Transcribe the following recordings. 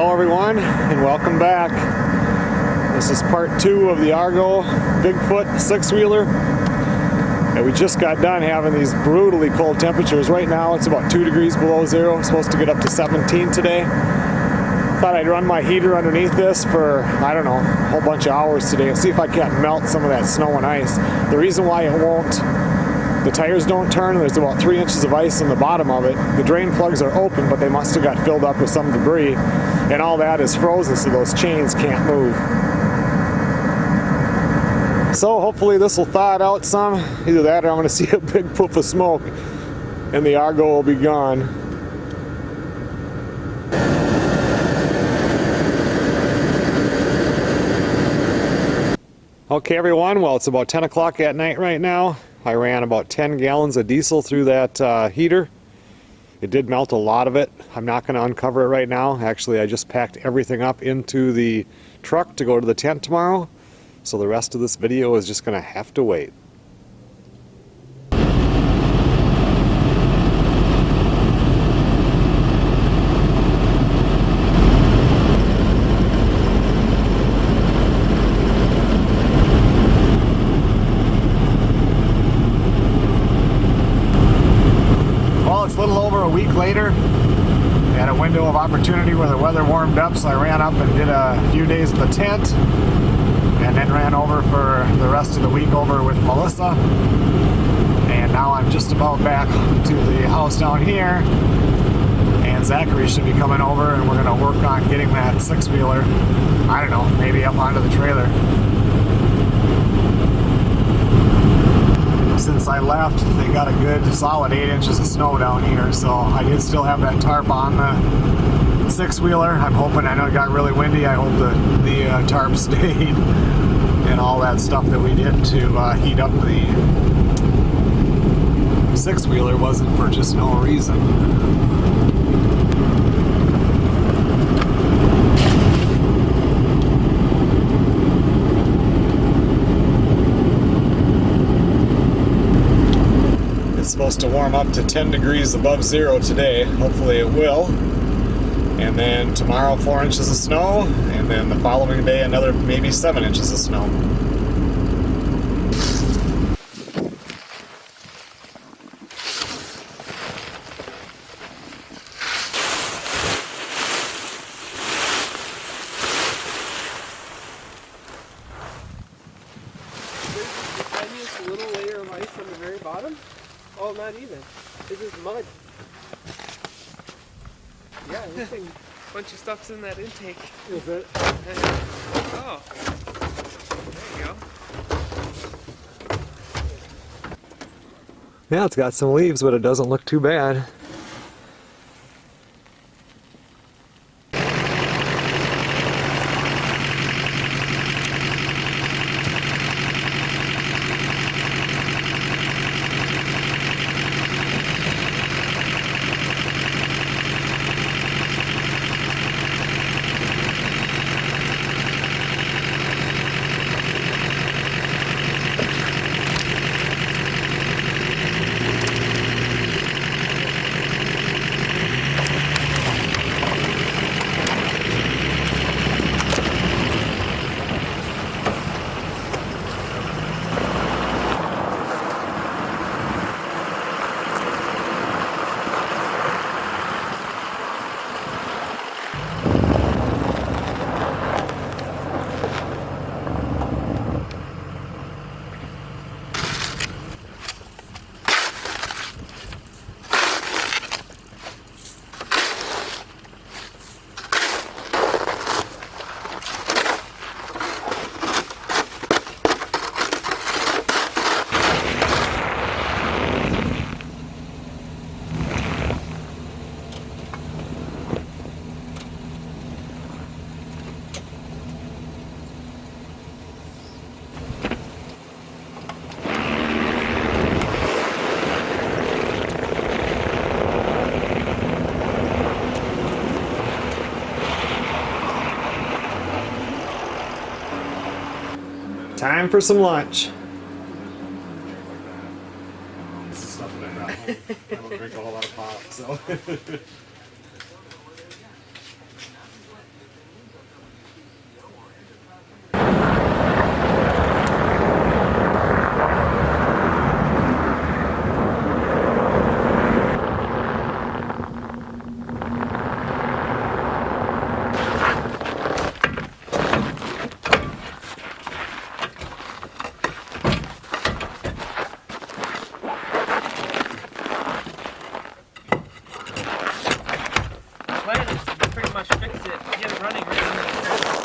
Hello everyone and welcome back. This is part 2 of the Argo Bigfoot six-wheeler. And we just got done having these brutally cold temperatures. Right now it's about 2 degrees below zero. It's supposed to get up to 17 today. Thought I'd run my heater underneath this for, I don't know, a whole bunch of hours today and see if I can't melt some of that snow and ice. The reason why it won't, the tires don't turn, there's about 3 inches of ice in the bottom of it. The drain plugs are open, but they must have got filled up with some debris, and all that is frozen, so those chains can't move. So hopefully this will thaw it out some. Either that or I'm going to see a big poof of smoke and the Argo will be gone. Okay everyone, well it's about 10 o'clock at night right now. I ran about 10 gallons of diesel through that heater. It did melt a lot of it. I'm not going to uncover it right now. Actually, I just packed everything up into the truck to go to the tent tomorrow. So the rest of this video is just going to have to wait. It's a little over a week later. I had a window of opportunity where the weather warmed up, so I ran up and did a few days at the tent and then ran over for the rest of the week over with Melissa. And now I'm just about back to the house down here, and Zachary should be coming over and we're going to work on getting that six-wheeler, I don't know, maybe up onto the trailer. Since I left, they got a good solid 8 inches of snow down here, so I did still have that tarp on the six-wheeler. I'm hoping, I know it got really windy, I hope the tarp stayed and all that stuff that we did to heat up the six-wheeler wasn't for just no reason. Supposed to warm up to 10 degrees above zero today. Hopefully it will. And then tomorrow 4 inches of snow, and then the following day another maybe 7 inches of snow. A little layer of ice on the very bottom? Oh, not even. This is mud. Yeah, everything. Bunch of stuff's in that intake. Is it? Oh. There you go. Yeah, it's got some leaves, but it doesn't look too bad. Time for some lunch. This is stuff that I brought home. I don't drink a whole lot of pop, so. much fix it, get it running right in the trailer.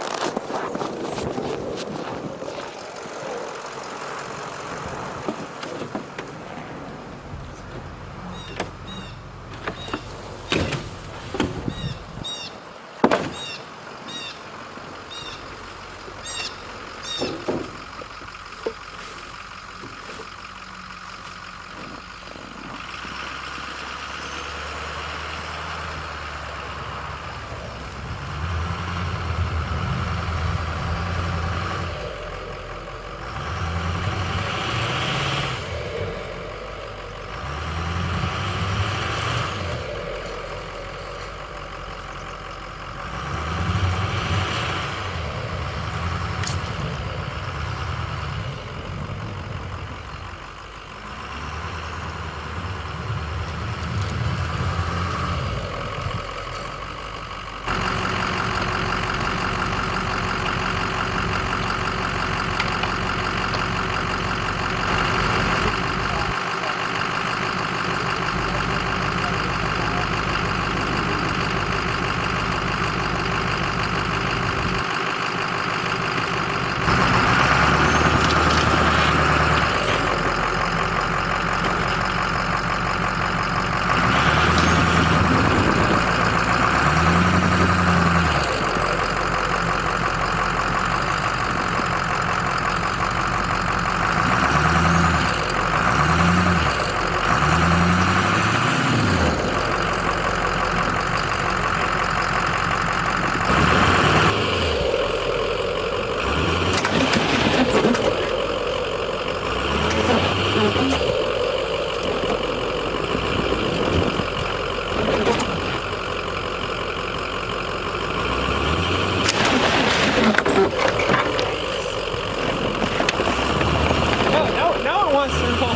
Now it wants to roll.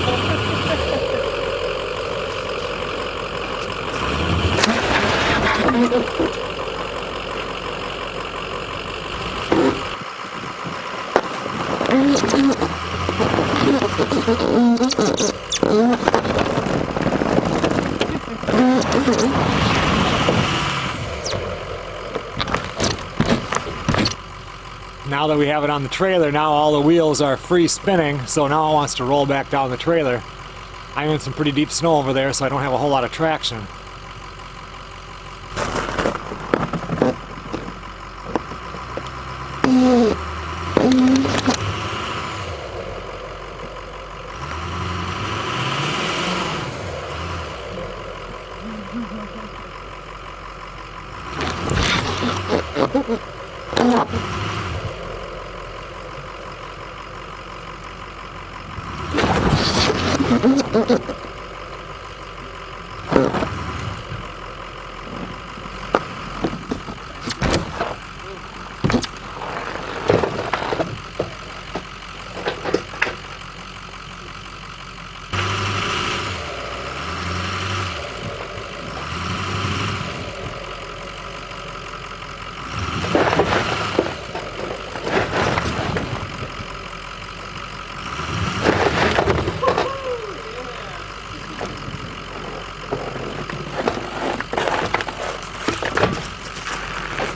Now that we have it on the trailer, now all the wheels are free spinning, so now it wants to roll back down the trailer. I'm in some pretty deep snow over there, so I don't have a whole lot of traction.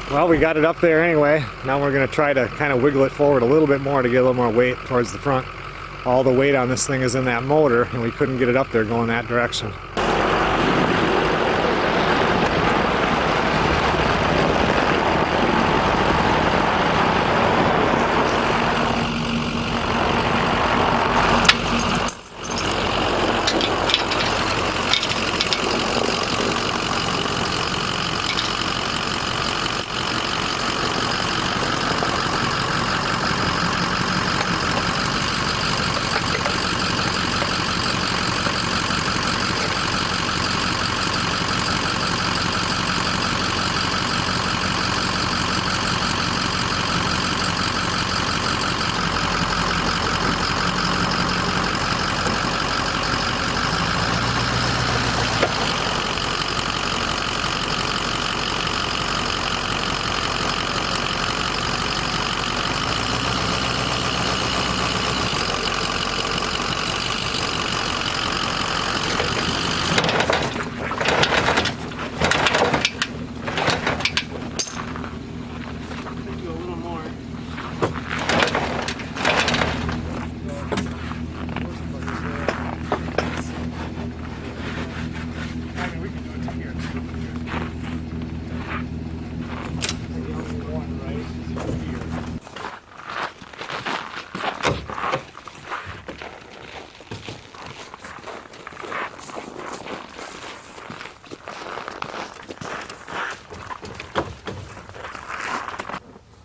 Well, we got it up there anyway. Now we're going to try to kind of wiggle it forward a little bit more to get a little more weight towards the front. All the weight on this thing is in that motor, and we couldn't get it up there going that direction.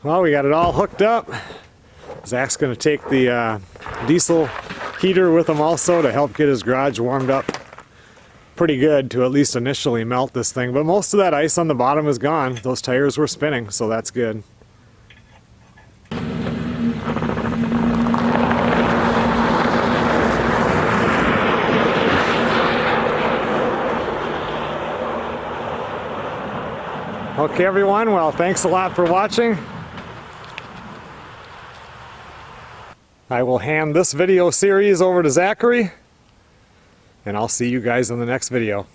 Well, we got it all hooked up. Zach's going to take the diesel heater with him also to help get his garage warmed up pretty good to at least initially melt this thing. But most of that ice on the bottom is gone. Those tires were spinning, so that's good. Okay, everyone, well, thanks a lot for watching. I will hand this video series over to Zachary, and I'll see you guys in the next video.